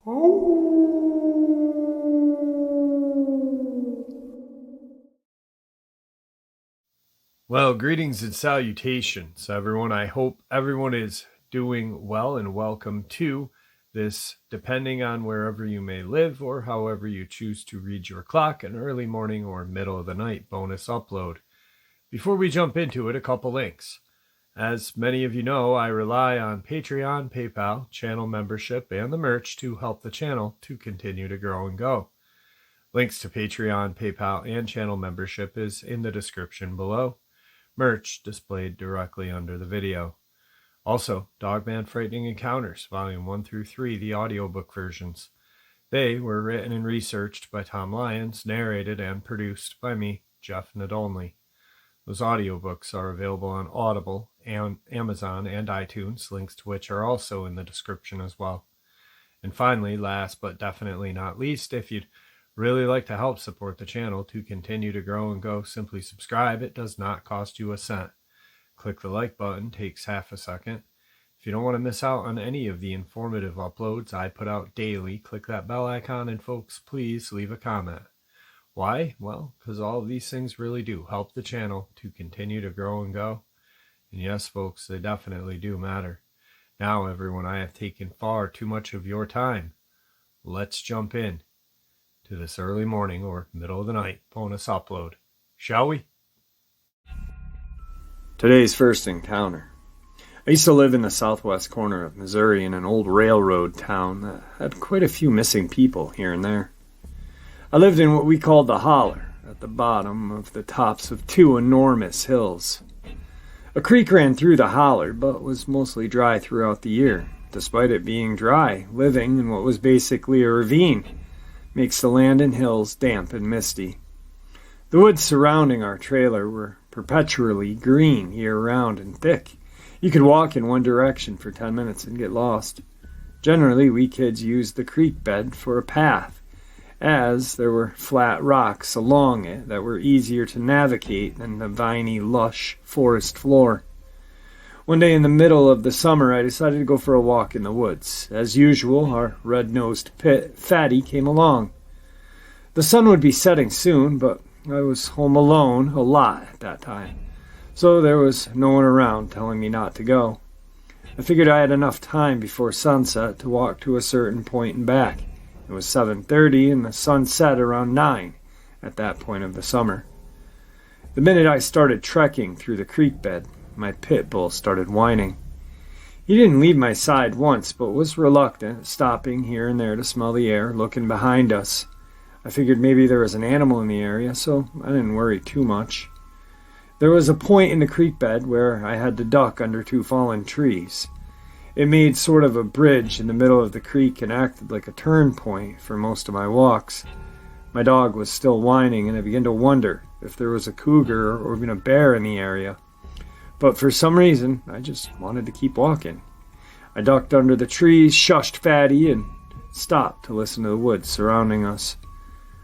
Well, greetings and salutations, everyone. I hope everyone is doing well, and welcome to this, depending on wherever you may live or however you choose to read your clock, an early morning or middle of the night bonus upload. Before we jump into it, a couple links. As many of you know, I rely on Patreon, PayPal, channel membership, and the merch to help the channel to continue to grow and go. Links to Patreon, PayPal, and channel membership is in the description below. Merch displayed directly under the video. Also, Dogman Frightening Encounters, Volume 1 through 3, the audiobook versions. They were written and researched by Tom Lyons, narrated and produced by me, Jeff Nadolny. Those audiobooks are available on Audible, and Amazon, and iTunes, links to which are also in the description as well. And finally, last but definitely not least, if you'd really like to help support the channel to continue to grow and go, simply subscribe. It does not cost you a cent. Click the like button, takes half a second. If you don't want to miss out on any of the informative uploads I put out daily, click that bell icon, and folks, please leave a comment. Why? Well, because all of these things really do help the channel to continue to grow and go. And yes, folks, they definitely do matter. Now, everyone, I have taken far too much of your time. Let's jump in to this early morning or middle of the night bonus upload, shall we? Today's first encounter. I used to live in the southwest corner of Missouri in an old railroad town that had quite a few missing people here and there. I lived in what we called the holler, at the bottom of the tops of two enormous hills. A creek ran through the holler, but was mostly dry throughout the year. Despite it being dry, living in what was basically a ravine makes the land and hills damp and misty. The woods surrounding our trailer were perpetually green year-round and thick. You could walk in one direction for 10 minutes and get lost. Generally, we kids used the creek bed for a path, as there were flat rocks along it that were easier to navigate than the viney, lush forest floor. One day in the middle of the summer, I decided to go for a walk in the woods. As usual, our red-nosed fatty came along. The sun would be setting soon, but I was home alone a lot at that time, so there was no one around telling me not to go. I figured I had enough time before sunset to walk to a certain point and back. It was 7:30 and the sun set around 9 at that point of the summer. The minute I started trekking through the creek bed, my pit bull started whining. He didn't leave my side once, but was reluctant, stopping here and there to smell the air, looking behind us. I figured maybe there was an animal in the area, so I didn't worry too much. There was a point in the creek bed where I had to duck under two fallen trees. It made sort of a bridge in the middle of the creek and acted like a turn point for most of my walks. My dog was still whining, and I began to wonder if there was a cougar or even a bear in the area. But for some reason, I just wanted to keep walking. I ducked under the trees, shushed Fatty, and stopped to listen to the woods surrounding us.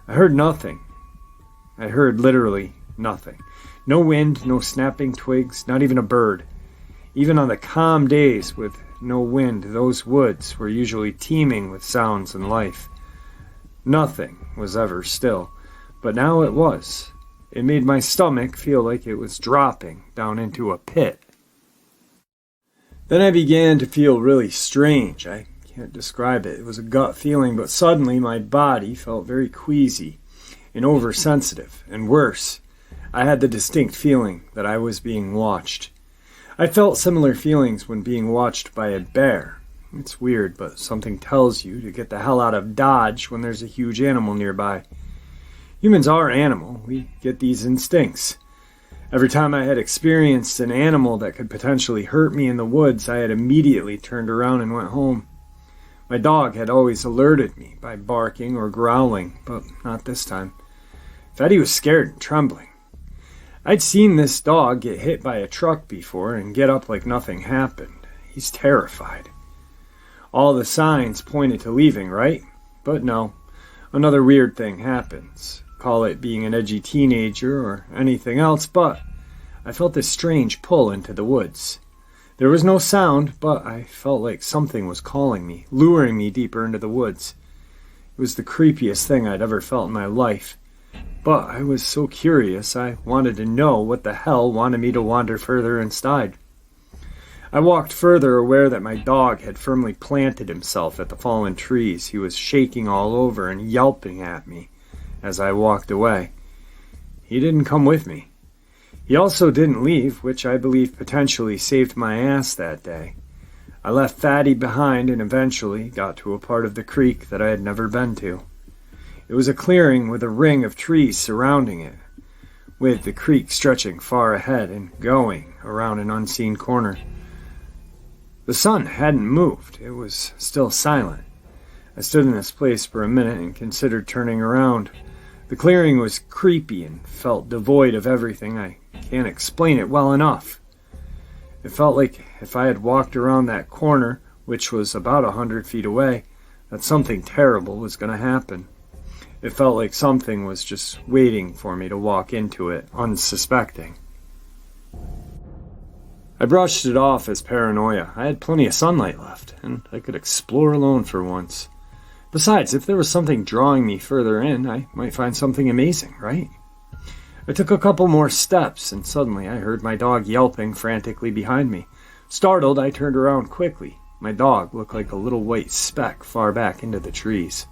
I heard nothing. I heard literally nothing. No wind, no snapping twigs, not even a bird. Even on the calm days with no wind, those woods were usually teeming with sounds and life. Nothing was ever still, but now it was. It made my stomach feel like it was dropping down into a pit. Then I began to feel really strange. I can't describe it. It was a gut feeling, but suddenly my body felt very queasy and oversensitive, and worse, I had the distinct feeling that I was being watched. I felt similar feelings when being watched by a bear. It's weird, but something tells you to get the hell out of Dodge when there's a huge animal nearby. Humans are animal. We get these instincts. Every time I had experienced an animal that could potentially hurt me in the woods, I had immediately turned around and went home. My dog had always alerted me by barking or growling, but not this time. Fatty was scared and trembling. I'd seen this dog get hit by a truck before and get up like nothing happened. He's terrified. All the signs pointed to leaving, right? But no, another weird thing happens. Call it being an edgy teenager or anything else, but I felt this strange pull into the woods. There was no sound, but I felt like something was calling me, luring me deeper into the woods. It was the creepiest thing I'd ever felt in my life. But I was so curious, I wanted to know what the hell wanted me to wander further inside. I walked further, aware that my dog had firmly planted himself at the fallen trees. He was shaking all over and yelping at me as I walked away. He didn't come with me. He also didn't leave, which I believe potentially saved my ass that day. I left Fatty behind and eventually got to a part of the creek that I had never been to. It was a clearing with a ring of trees surrounding it, with the creek stretching far ahead and going around an unseen corner. The sun hadn't moved. It was still silent. I stood in this place for a minute and considered turning around. The clearing was creepy and felt devoid of everything. I can't explain it well enough. It felt like if I had walked around that corner, which was about 100 feet away, that something terrible was going to happen. It felt like something was just waiting for me to walk into it, unsuspecting. I brushed it off as paranoia. I had plenty of sunlight left, and I could explore alone for once. Besides, if there was something drawing me further in, I might find something amazing, right? I took a couple more steps, and suddenly I heard my dog yelping frantically behind me. Startled, I turned around quickly. My dog looked like a little white speck far back into the trees.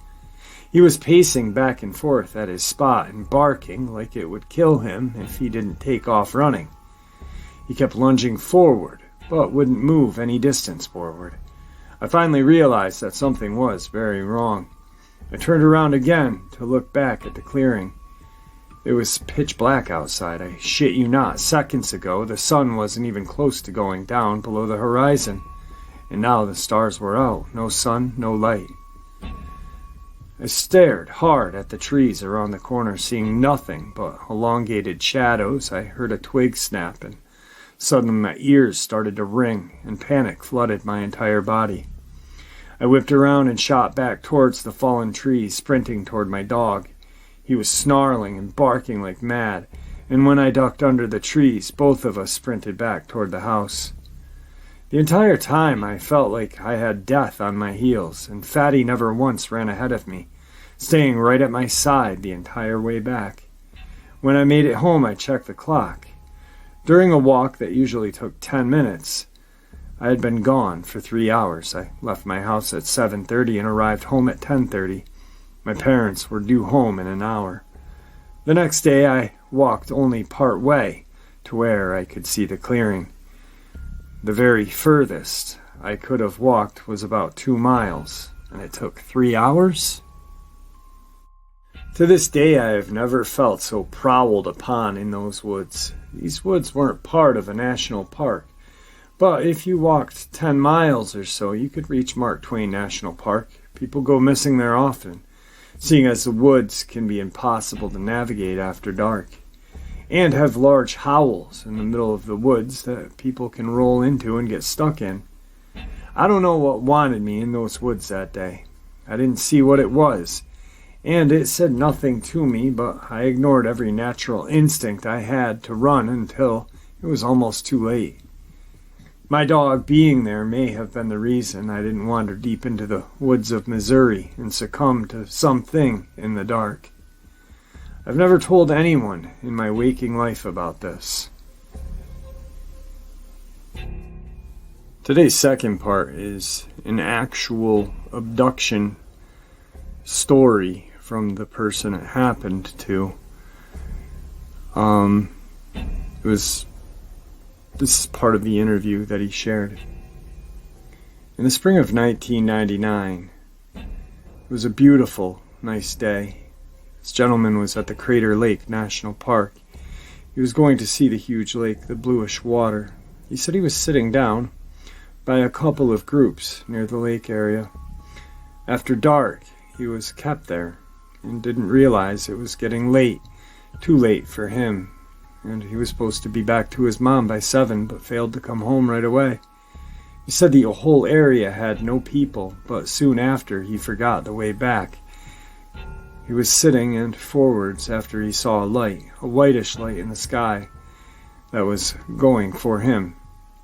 He was pacing back and forth at his spot and barking like it would kill him if he didn't take off running. He kept lunging forward, but wouldn't move any distance forward. I finally realized that something was very wrong. I turned around again to look back at the clearing. It was pitch black outside. I shit you not. Seconds ago, the sun wasn't even close to going down below the horizon. And now the stars were out. No sun, no light. I stared hard at the trees around the corner, seeing nothing but elongated shadows. I heard a twig snap, and suddenly my ears started to ring, and panic flooded my entire body. I whipped around and shot back towards the fallen trees, sprinting toward my dog. He was snarling and barking like mad, and when I ducked under the trees, both of us sprinted back toward the house. The entire time I felt like I had death on my heels, and Fatty never once ran ahead of me, staying right at my side the entire way back. When I made it home, I checked the clock. During a walk that usually took 10 minutes, I had been gone for 3 hours. I left my house at 7:30 and arrived home at 10:30. My parents were due home in an hour. The next day I walked only part way to where I could see the clearing. The very furthest I could have walked was about 2 miles, and it took 3 hours? To this day I have never felt so prowled upon in those woods. These woods weren't part of a national park, but if you walked 10 miles or so, you could reach Mark Twain National Park. People go missing there often, seeing as the woods can be impossible to navigate after dark, and have large howls in the middle of the woods that people can roll into and get stuck in. I don't know what wanted me in those woods that day. I didn't see what it was, and it said nothing to me, but I ignored every natural instinct I had to run until it was almost too late. My dog being there may have been the reason I didn't wander deep into the woods of Missouri and succumb to something in the dark. I've never told anyone in my waking life about this. Today's second part is an actual abduction story from the person it happened to. This is part of the interview that he shared. In the spring of 1999, it was a beautiful, nice day. This gentleman was at the Crater Lake National Park. He was going to see the huge lake, the bluish water. He said he was sitting down by a couple of groups near the lake area. After dark, he was kept there and didn't realize it was getting late, too late for him. And he was supposed to be back to his mom by 7, but failed to come home right away. He said the whole area had no people, but soon after he forgot the way back. He was sitting and forwards after he saw a light, a whitish light in the sky that was going for him.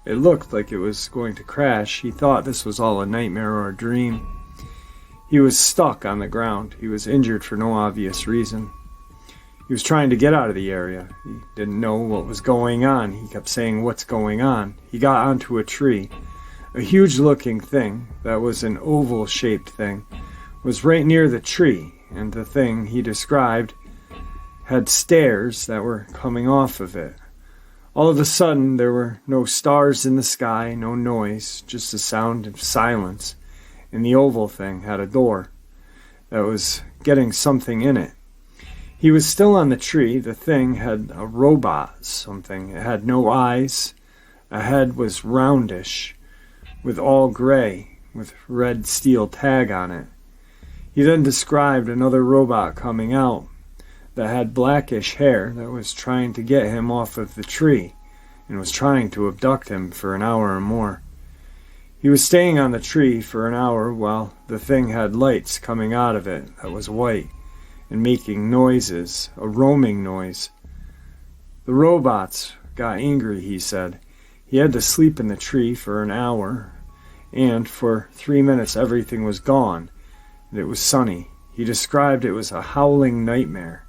it looked like it was going to crash. He thought this was all a nightmare or a dream. He was stuck on the ground. He was injured for no obvious reason. He was trying to get out of the area. He didn't know what was going on. He kept saying, "What's going on?" He got onto a tree. A huge-looking thing, that was an oval-shaped thing, was right near the tree, and the thing he described had stairs that were coming off of it. All of a sudden, there were no stars in the sky, no noise, just the sound of silence, and the oval thing had a door that was getting something in it. He was still on the tree. The thing had a robot something. It had no eyes. A head was roundish, with all gray, with red steel tag on it. He then described another robot coming out that had blackish hair that was trying to get him off of the tree and was trying to abduct him for an hour or more. He was staying on the tree for an hour while the thing had lights coming out of it that was white and making noises, a roaming noise. The robots got angry, he said. He had to sleep in the tree for an hour, and for 3 minutes everything was gone, and it was sunny. He described it was a howling nightmare.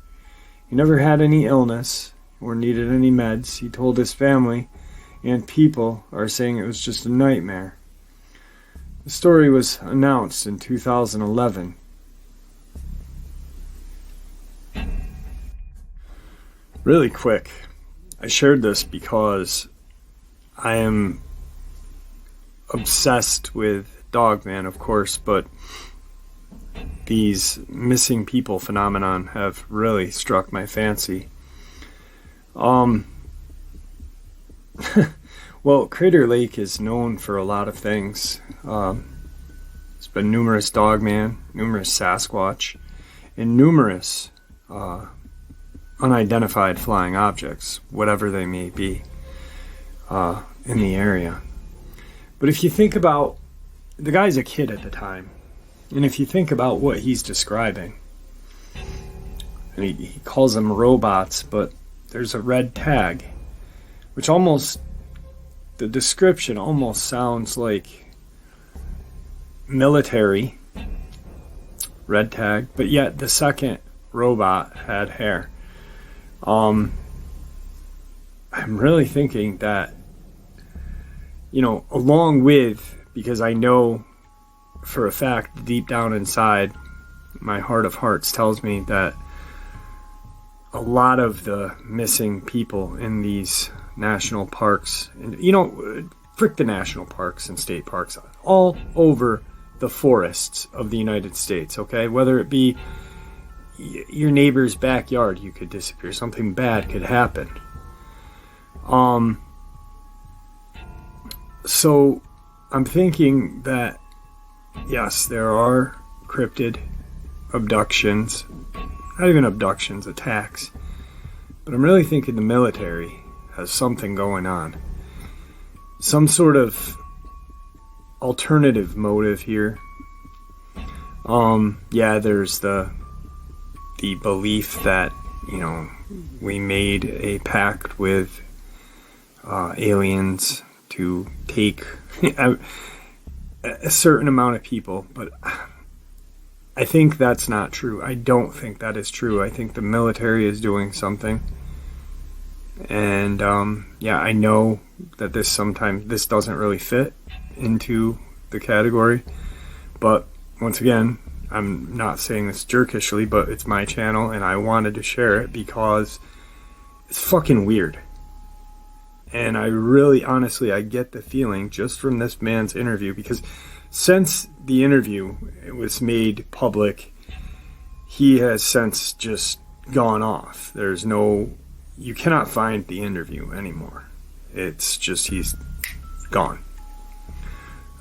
He never had any illness or needed any meds. He told his family, and people are saying it was just a nightmare. The story was announced in 2011. Really quick, I shared this because I am obsessed with Dogman, of course, but these missing people phenomenon have really struck my fancy. Well, Crater Lake is known for a lot of things. There's been numerous Dogman, numerous Sasquatch, and numerous unidentified flying objects, whatever they may be, in the area. But if you think about, the guy's a kid at the time, and if you think about what he's describing, and he calls them robots, but there's a red tag, which almost, the description almost sounds like military, red tag, but yet the second robot had hair. I'm really thinking that, along with, because I know for a fact deep down inside, my heart of hearts tells me that a lot of the missing people in these national parks, frick the national parks and state parks, all over the forests of the United States, okay? Whether it be your neighbor's backyard, you could disappear. Something bad could happen. So I'm thinking that, yes, there are cryptid abductions, not even abductions, attacks, but I'm really thinking the military has something going on. Some sort of alternative motive here. There's the belief that, we made a pact with aliens to take a certain amount of people, but I think that's not true. I don't think that is true. I think the military is doing something. And I know that this doesn't really fit into the category, but once again, I'm not saying this jerkishly, but it's my channel and I wanted to share it because it's fucking weird. And I really, honestly, I get the feeling just from this man's interview, because since the interview was made public, he has since just gone off. You cannot find the interview anymore. It's just, he's gone.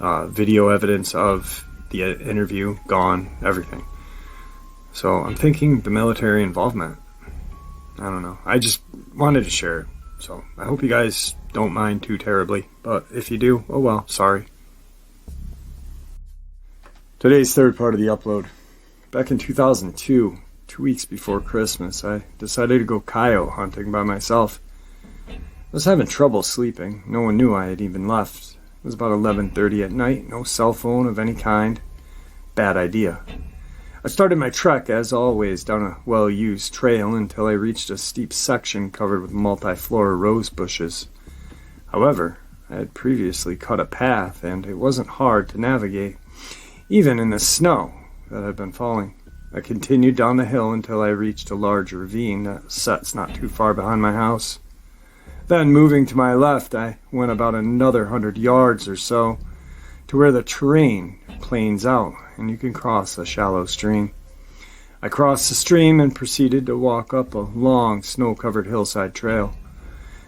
Video evidence of the interview, gone, everything. So I'm thinking the military involvement. I don't know. I just wanted to share it. So I hope you guys don't mind too terribly. But if you do, oh well, sorry. Today's third part of the upload. Back in 2002, 2 weeks before Christmas, I decided to go coyote hunting by myself. was having trouble sleeping. No one knew I had even left. It was about 11:30 at night, no cell phone of any kind. Bad idea. I started my trek, as always, down a well-used trail until I reached a steep section covered with multi-floor rose bushes. However, I had previously cut a path, and it wasn't hard to navigate, even in the snow that had been falling. I continued down the hill until I reached a large ravine that sets not too far behind my house. Then, moving to my left, I went about another 100 yards or so to where the terrain planes out and you can cross a shallow stream. I crossed the stream and proceeded to walk up a long, snow-covered hillside trail.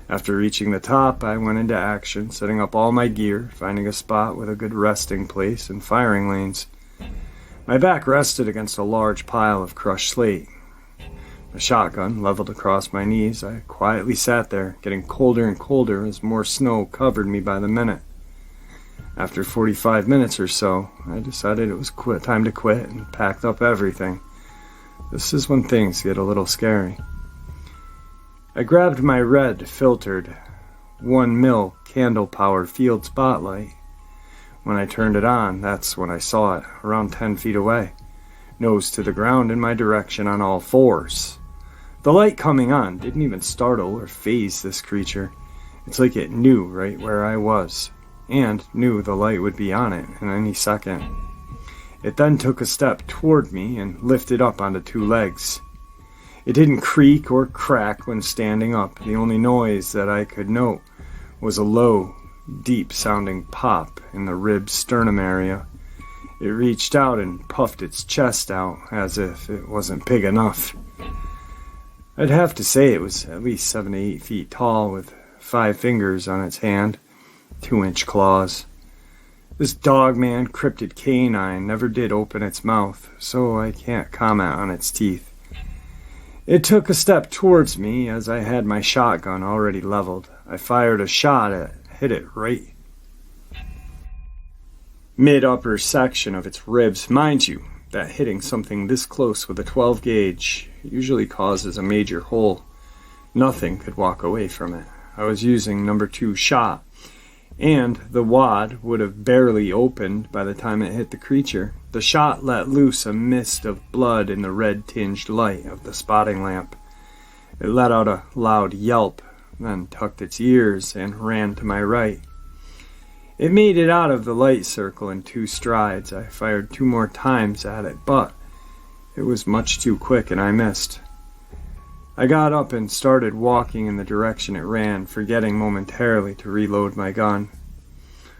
After reaching the top, I went into action, setting up all my gear, finding a spot with a good resting place and firing lanes. My back rested against a large pile of crushed slate. A shotgun leveled across my knees. I quietly sat there, getting colder and colder as more snow covered me by the minute. After 45 minutes or so, I decided it was time to quit and packed up everything. This is when things get a little scary. I grabbed my red filtered 1 mil candle-powered field spotlight. When I turned it on, that's when I saw it, around 10 feet away, nose to the ground in my direction on all fours. The light coming on didn't even startle or faze this creature. It's like it knew right where I was, and knew the light would be on it in any second. It then took a step toward me and lifted up onto 2 legs. It didn't creak or crack when standing up. The only noise that I could note was a low, deep-sounding pop in the rib sternum area. It reached out and puffed its chest out as if it wasn't big enough. I'd have to say it was at least 7 to 8 feet tall with 5 fingers on its hand, 2-inch claws. This Dogman cryptid canine never did open its mouth, so I can't comment on its teeth. It took a step towards me as I had my shotgun already leveled. I fired a shot hit it right mid-upper section of its ribs. Mind you, that hitting something this close with a 12 gauge usually causes a major hole. Nothing could walk away from it. I was using number 2 shot, and the wad would have barely opened by the time it hit the creature. The shot let loose a mist of blood in the red-tinged light of the spotting lamp. It let out a loud yelp, then tucked its ears and ran to my right. It made it out of the light circle in 2 strides. I fired 2 more times at it, but it was much too quick and I missed. I got up and started walking in the direction it ran, forgetting momentarily to reload my gun.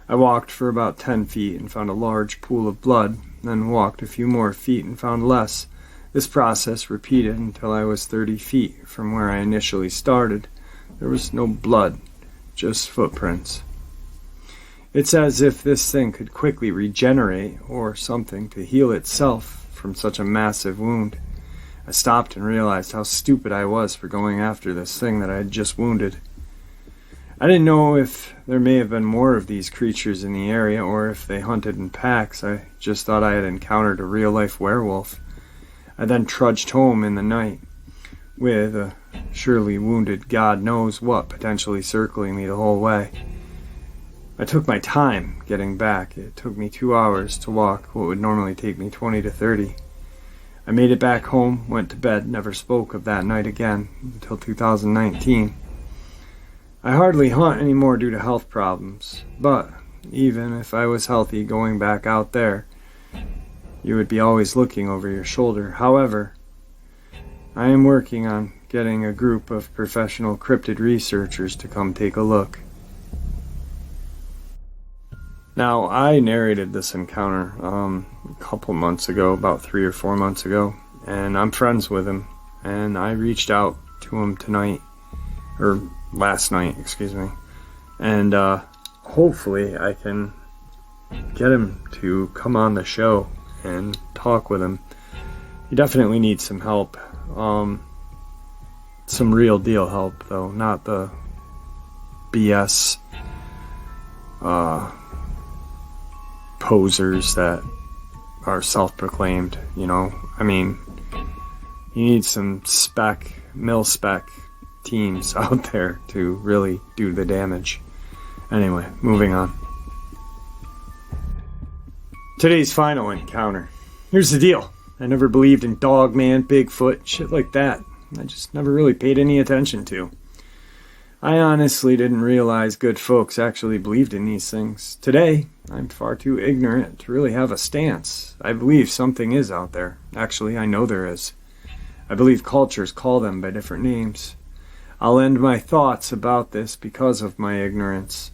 I walked for about 10 feet and found a large pool of blood, then walked a few more feet and found less. This process repeated until I was 30 feet from where I initially started. There was no blood, just footprints. It's as if this thing could quickly regenerate or something to heal itself from such a massive wound. I stopped and realized how stupid I was for going after this thing that I had just wounded. I didn't know if there may have been more of these creatures in the area or if they hunted in packs. I just thought I had encountered a real-life werewolf. I then trudged home in the night with a surely wounded God knows what potentially circling me the whole way. I took my time getting back. It took me 2 hours to walk what would normally take me 20 to 30. I made it back home, went to bed, never spoke of that night again until 2019. I hardly hunt anymore due to health problems, but even if I was healthy going back out there, you would be always looking over your shoulder. However, I am working on getting a group of professional cryptid researchers to come take a look. Now, I narrated this encounter a couple months ago, about 3 or 4 months ago, and I'm friends with him, and I reached out to him last night, and hopefully I can get him to come on the show and talk with him. He definitely needs some help, some real deal help, though, not the BS posers that are self-proclaimed, you know. I mean, you need some mil-spec teams out there to really do the damage. Anyway, moving on. Today's final encounter. Here's the deal. I never believed in Dogman, Bigfoot, shit like that. I just never really paid any attention to. I honestly didn't realize good folks actually believed in these things. Today, I'm far too ignorant to really have a stance. I believe something is out there. Actually, I know there is. I believe cultures call them by different names. I'll end my thoughts about this because of my ignorance.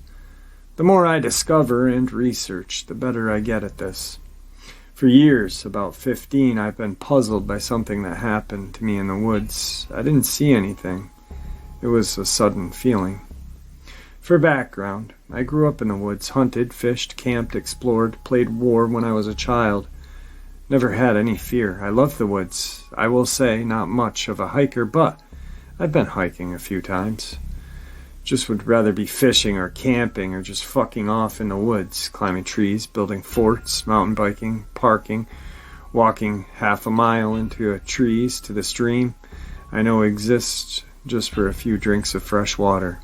The more I discover and research, the better I get at this. For years, about 15, I've been puzzled by something that happened to me in the woods. I didn't see anything. It was a sudden feeling. For background, I grew up in the woods, hunted, fished, camped, explored, played war when I was a child. Never had any fear. I love the woods. I will say, not much of a hiker, but I've been hiking a few times. Just would rather be fishing or camping or just fucking off in the woods, climbing trees, building forts, mountain biking, parking, walking half a mile into trees to the stream I know exists just for a few drinks of fresh water.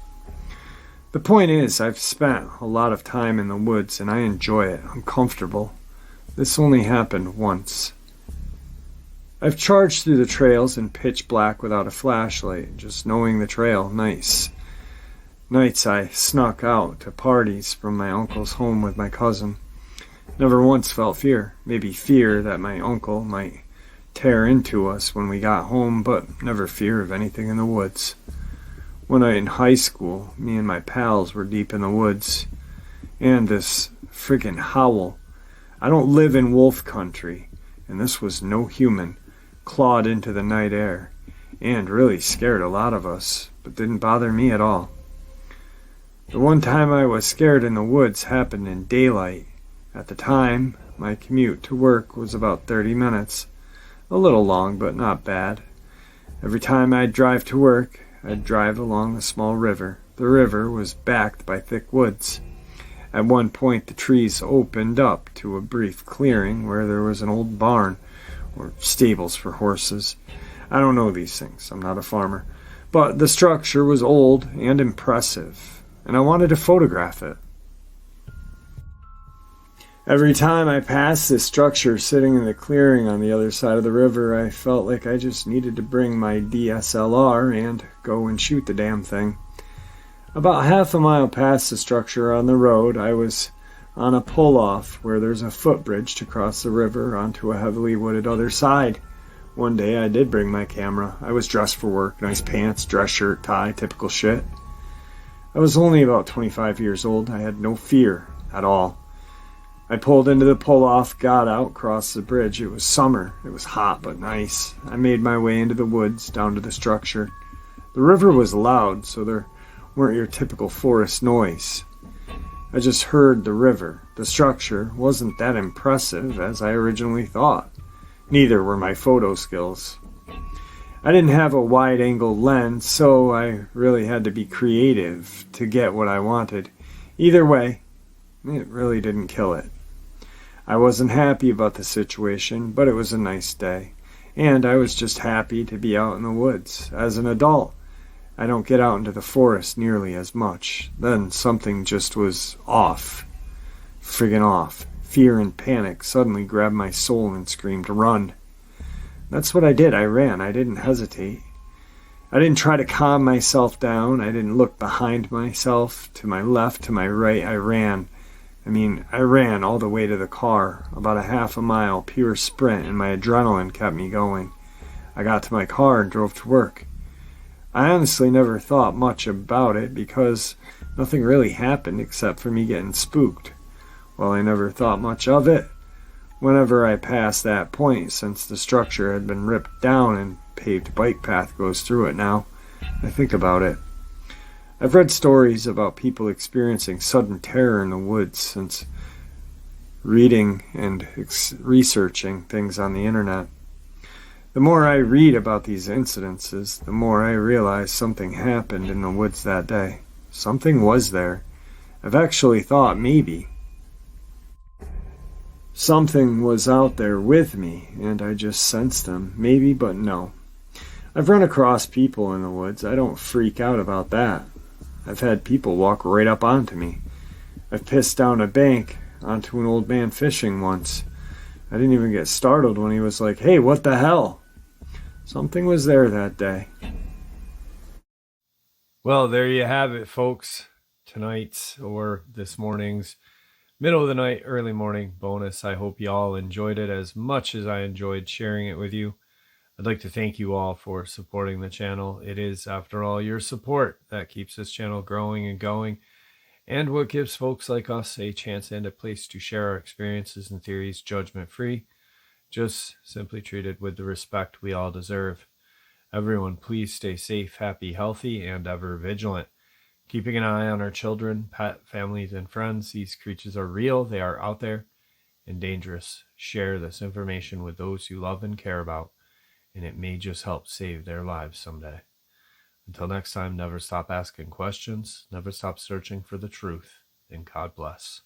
The point is, I've spent a lot of time in the woods and I enjoy it. I'm comfortable. This only happened once. I've charged through the trails in pitch black without a flashlight, just knowing the trail, nice. Nights I snuck out to parties from my uncle's home with my cousin. Never once felt fear. Maybe fear that my uncle might tear into us when we got home, but never fear of anything in the woods. One night in high school, me and my pals were deep in the woods, and this friggin' howl. I don't live in wolf country, and this was no human, clawed into the night air, and really scared a lot of us, but didn't bother me at all. The one time I was scared in the woods happened in daylight. At the time, my commute to work was about 30 minutes. A little long, but not bad. Every time I'd drive to work, I'd drive along a small river. The river was backed by thick woods. At one point, the trees opened up to a brief clearing where there was an old barn, or stables for horses. I don't know these things. I'm not a farmer. But the structure was old and impressive, and I wanted to photograph it. Every time I passed this structure sitting in the clearing on the other side of the river, I felt like I just needed to bring my DSLR and go and shoot the damn thing. About half a mile past the structure on the road, I was on a pull-off where there's a footbridge to cross the river onto a heavily wooded other side. One day I did bring my camera. I was dressed for work, nice pants, dress shirt, tie, typical shit. I was only about 25 years old. I had no fear at all. I pulled into the pull-off, got out, crossed the bridge. It was summer. It was hot but nice. I made my way into the woods, down to the structure. The river was loud, so there weren't your typical forest noise. I just heard the river. The structure wasn't that impressive as I originally thought. Neither were my photo skills. I didn't have a wide-angle lens, so I really had to be creative to get what I wanted. Either way, it really didn't kill it. I wasn't happy about the situation, but it was a nice day, and I was just happy to be out in the woods. As an adult, I don't get out into the forest nearly as much. Then something just was off. Friggin' off. Fear and panic suddenly grabbed my soul and screamed, "Run!" That's what I did. I ran. I didn't hesitate. I didn't try to calm myself down. I didn't look behind myself, to my left, to my right. I ran. I ran all the way to the car, about a half a mile, pure sprint, and my adrenaline kept me going. I got to my car and drove to work. I honestly never thought much about it because nothing really happened except for me getting spooked. Well, I never thought much of it. Whenever I passed that point, since the structure had been ripped down and paved bike path goes through it now, I think about it. I've read stories about people experiencing sudden terror in the woods since reading and researching things on the internet. The more I read about these incidences, the more I realize something happened in the woods that day. Something was there. I've actually thought maybe something was out there with me, and I just sensed them. Maybe, but no. I've run across people in the woods. I don't freak out about that. I've had people walk right up onto me. I've pissed down a bank onto an old man fishing once. I didn't even get startled when he was like, "Hey, what the hell?" Something was there that day. Well, there you have it, folks. Tonight's or this morning's middle of the night, early morning bonus. I hope you all enjoyed it as much as I enjoyed sharing it with you. I'd like to thank you all for supporting the channel. It is, after all, your support that keeps this channel growing and going, and what gives folks like us a chance and a place to share our experiences and theories judgment-free, just simply treated with the respect we all deserve. Everyone, please stay safe, happy, healthy, and ever vigilant. Keeping an eye on our children, pet, families, and friends. These creatures are real, they are out there, and dangerous. Share this information with those you love and care about, and it may just help save their lives someday. Until next time, never stop asking questions, never stop searching for the truth, and God bless.